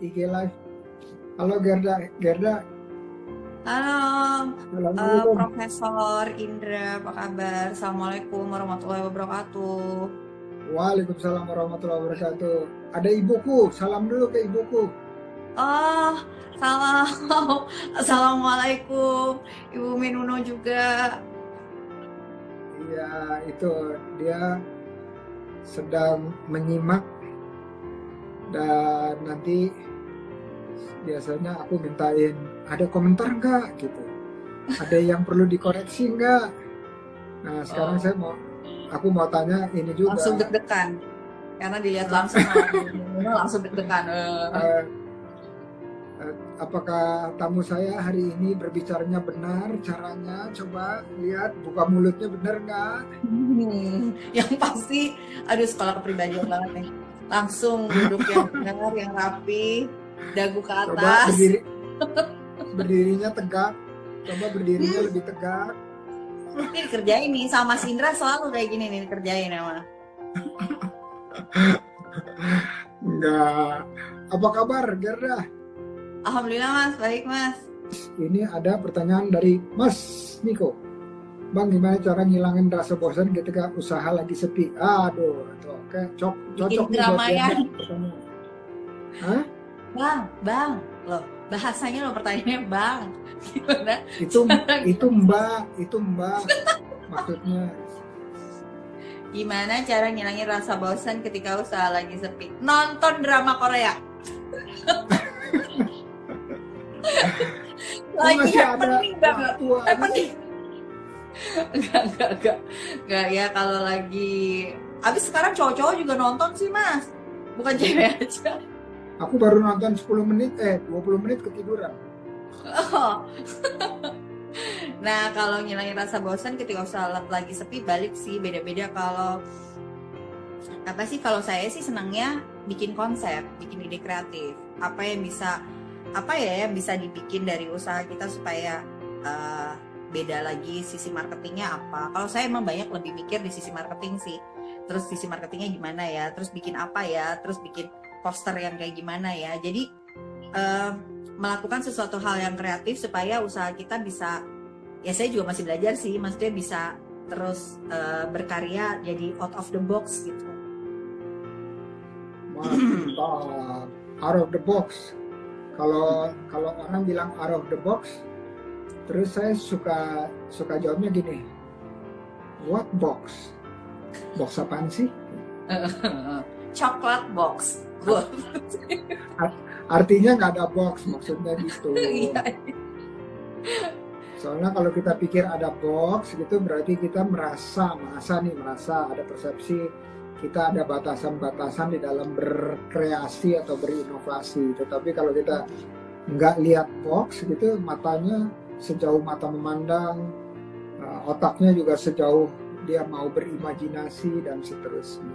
IG live. Halo Gerda, Gerda. Halo, Assalamualaikum. Profesor Indra, apa kabar? Assalamualaikum warahmatullahi wabarakatuh. Waalaikumsalam warahmatullahi wabarakatuh. Ada ibuku, salam dulu ke ibuku. Oh, salam. Assalamualaikum, Ibu Minuno juga. Iya, itu dia sedang menyimak dan nanti biasanya aku mintain ada komentar nggak gitu. Ada yang perlu dikoreksi nggak? Nah, sekarang Oh, aku mau tanya ini langsung juga. deg-degan. Karena dilihat langsung sama Ibu Minuno langsung deg-degan. Eh, Apakah tamu saya hari ini berbicaranya benar caranya? Coba lihat buka mulutnya benar nggak? Yang pasti, aduh sekolah kepribadian banget nih. Langsung duduk yang benar, yang rapi, dagu ke Coba atas. berdirinya tegak. Coba berdirinya lebih tegak. Ini dikerjain nih sama Mas Indra selalu kayak gini nih dikerjain sama. Enggak. Apa kabar, Gerda? Alhamdulillah Mas, baik Mas. Ini ada pertanyaan dari Mas Niko. Bang, gimana cara ngilangin rasa bosan ketika usaha lagi sepi? Aduh, itu oke. Cocok Bikin nih buat keramaian. Gerda pertanyaan. Hah? Bang, loh bahasanya loh pertanyaannya Bang. Gimana? Itu itu Mbak maksudnya. Gimana cara ngilangin rasa bosan ketika usaha lagi sepi? Nonton drama Korea. Kok Lagi masih ada happening banget. waktu aja Happening. sih? Enggak ya kalau lagi. Abis sekarang cowok-cowok juga nonton sih Mas. Bukan cewek aja. Aku baru nonton 10 menit, 20 menit ketiduran. Oh. Nah, kalau ngilangin rasa bosan ketika usaha lagi sepi, balik sih beda-beda. Kalau apa sih? Kalau saya sih senangnya bikin konsep, bikin ide kreatif. Apa ya yang bisa dibikin dari usaha kita supaya beda lagi sisi marketingnya apa? Kalau saya emang banyak lebih mikir di sisi marketing sih. Terus sisi marketingnya gimana ya? Terus bikin apa ya? Terus bikin poster yang kayak gimana ya? Jadi melakukan sesuatu hal yang kreatif supaya usaha kita bisa, ya saya juga masih belajar sih, maksudnya bisa terus berkarya jadi out of the box gitu. Mantap. Out of the box. Kalau orang bilang out of the box, terus saya suka jawabnya gini. What box? Box apaan sih? Coklat box. Artinya nggak ada box, maksudnya gitu. Iya. Soalnya kalau kita pikir ada box gitu berarti kita merasa ada persepsi kita ada batasan-batasan di dalam berkreasi atau berinovasi. Tetapi kalau kita nggak lihat box gitu, matanya sejauh mata memandang, otaknya juga sejauh dia mau berimajinasi dan seterusnya.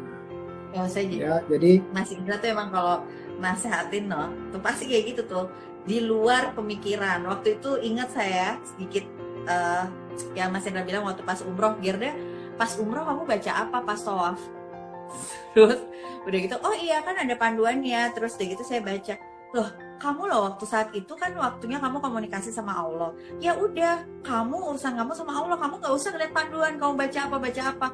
Ya saya Jadi Mas Indra tuh emang kalau nasehatin tuh pasti kayak gitu tuh, di luar pemikiran. Waktu itu ingat saya sedikit yang Mas Indra bilang waktu pas umroh, Gerda pas umroh kamu baca apa pas tawaf? Terus udah gitu, oh iya kan ada panduannya. Terus udah gitu saya baca, loh kamu loh waktu saat itu kan waktunya kamu komunikasi sama Allah. Ya udah, kamu urusan kamu sama Allah, kamu nggak usah ngeliat panduan, kamu baca apa.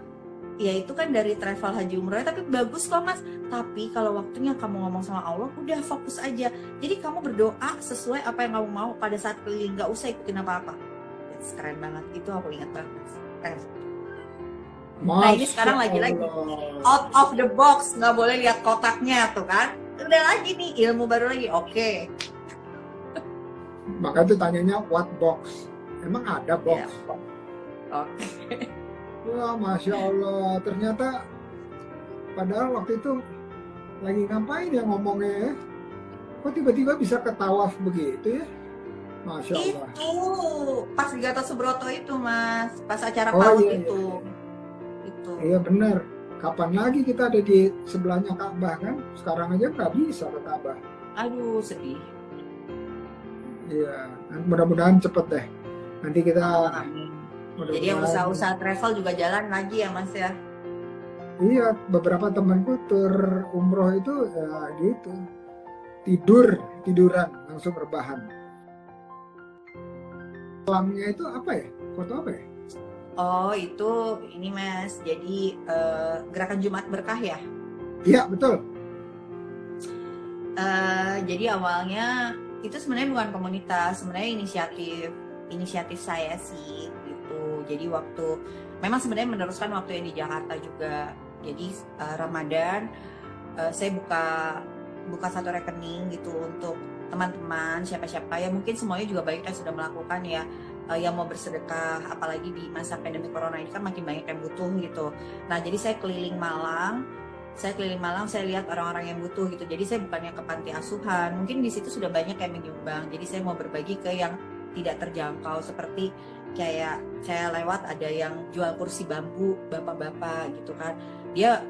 Ya itu kan dari travel haji umroh, tapi bagus kok Mas. Tapi kalau waktunya kamu ngomong sama Allah, udah fokus aja. Jadi kamu berdoa sesuai apa yang kamu mau pada saat keliling, nggak usah ikutin apa-apa. That's keren banget, itu aku ingat banget Mas. Keren. Nah ini sekarang lagi-lagi out of the box, nggak boleh lihat kotaknya tuh kan. Udah lagi nih ilmu baru lagi, oke. Maka itu tanyanya what box? Emang ada box? Ya, oke. Wah, Masya Allah. Ternyata padahal waktu itu lagi ngapain ya ngomongnya ya? Kok tiba-tiba bisa ketawaf begitu ya? Masya Allah. Itu pas di Gatot Subroto itu Mas, pas acara Oh PAUD iya, itu. iya. Itu. Iya benar. Kapan lagi kita ada di sebelahnya Ka'bah kan? Sekarang aja nggak bisa ke Ka'bah. Aduh sedih. Iya, mudah-mudahan cepet deh. Nanti kita Amin. Jadi yang usaha-usaha travel juga jalan lagi ya Mas ya. Iya, beberapa temanku tur umroh itu ya gitu. tiduran langsung rebahan. Malamnya itu apa ya? Foto apa ya? Oh, itu ini Mas. Jadi gerakan Jumat Berkah ya. Iya, betul. Jadi awalnya itu sebenarnya bukan komunitas, sebenarnya inisiatif saya sih gitu. Jadi waktu memang sebenarnya meneruskan waktu yang di Jakarta juga. Jadi Ramadan saya buka satu rekening gitu untuk teman-teman siapa-siapa ya, mungkin semuanya juga banyak yang sudah melakukan ya, yang mau bersedekah, apalagi di masa pandemi corona ini kan makin banyak yang butuh gitu. Nah jadi saya keliling Malang, saya lihat orang-orang yang butuh gitu. Jadi saya bukannya ke panti asuhan, mungkin di situ sudah banyak yang menyumbang. Jadi saya mau berbagi ke yang tidak terjangkau, seperti kayak saya lewat ada yang jual kursi bambu, bapak-bapak gitu kan. Dia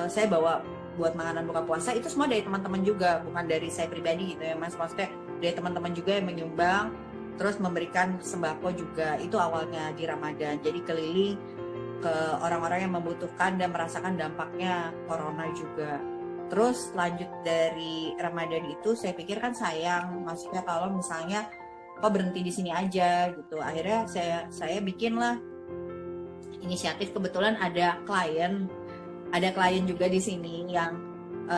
saya bawa buat makanan buka puasa, itu semua dari teman-teman juga, bukan dari saya pribadi gitu ya Mas. Maksudnya dari teman-teman juga yang menyumbang, terus memberikan sembako juga. Itu awalnya di Ramadan. Jadi keliling ke orang-orang yang membutuhkan dan merasakan dampaknya corona juga. Terus lanjut dari Ramadan itu saya pikir kan sayang, maksudnya kalau misalnya kok berhenti di sini aja gitu. Akhirnya saya bikinlah inisiatif. Kebetulan ada klien juga di sini yang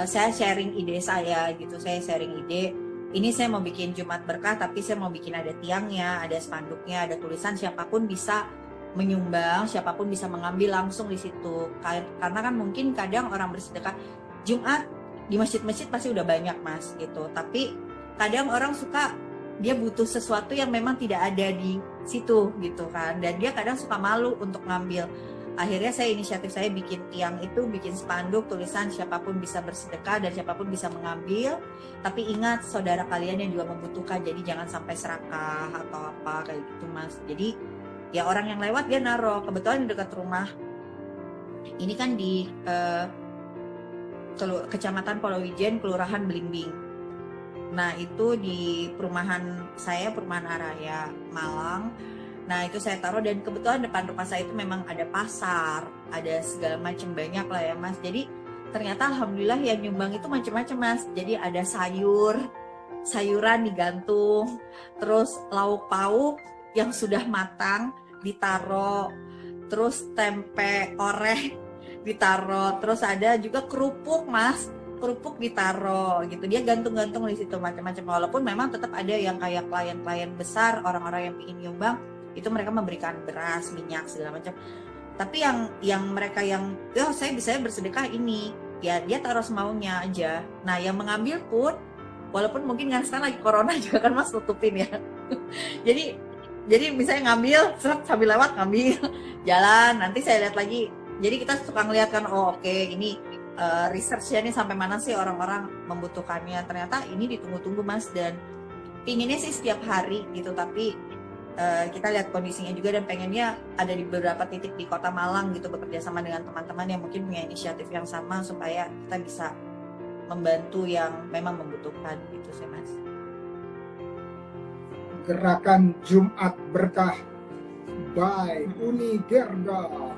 saya sharing ide saya gitu. Saya sharing ide, ini saya mau bikin Jumat Berkah, tapi saya mau bikin ada tiangnya, ada spanduknya, ada tulisan siapapun bisa menyumbang, siapapun bisa mengambil langsung di situ. Karena kan mungkin kadang orang bersedekah Jumat di masjid-masjid pasti udah banyak Mas gitu, tapi kadang orang suka dia butuh sesuatu yang memang tidak ada di situ gitu kan, dan dia kadang suka malu untuk ngambil. Akhirnya inisiatif saya bikin tiang itu, bikin spanduk tulisan siapapun bisa bersedekah dan siapapun bisa mengambil, tapi ingat saudara kalian yang juga membutuhkan, jadi jangan sampai serakah atau apa kayak gitu Mas. Jadi ya orang yang lewat dia naruh. Kebetulan di dekat rumah ini kan di Kecamatan Polowijen, Kelurahan Belimbing. Nah itu di perumahan saya, perumahan Araya Malang. Nah itu saya taruh, dan kebetulan depan rumah saya itu memang ada pasar, ada segala macam, banyak lah ya Mas. Jadi ternyata alhamdulillah yang nyumbang itu macam-macam Mas. Jadi ada sayuran digantung, terus lauk pauk yang sudah matang ditaruh, terus tempe oreh ditaruh, terus ada juga kerupuk Mas, kerupuk ditaruh gitu. Dia gantung-gantung di situ macam-macam. Walaupun memang tetap ada yang kayak klien-klien besar, orang-orang yang ingin nyumbang, itu mereka memberikan beras, minyak segala macam. Tapi yang mereka yang saya bisa bersedekah ini, ya dia taruh semaunya aja. Nah yang mengambil pun, walaupun mungkin kan sekarang lagi corona juga kan Mas, tutupin ya. jadi misalnya ngambil sambil lewat ngambil jalan, nanti saya lihat lagi. Jadi kita suka ngeliat kan, oh oke, ini researchnya nih sampai mana sih orang-orang membutuhkannya. Ternyata ini ditunggu-tunggu Mas, dan pinginnya sih setiap hari gitu, tapi kita lihat kondisinya juga, dan pengennya ada di beberapa titik di Kota Malang gitu, bekerja sama dengan teman-teman yang mungkin punya inisiatif yang sama, supaya kita bisa membantu yang memang membutuhkan gitu sih Mas. Gerakan Jumat Berkah by Uni Gerda.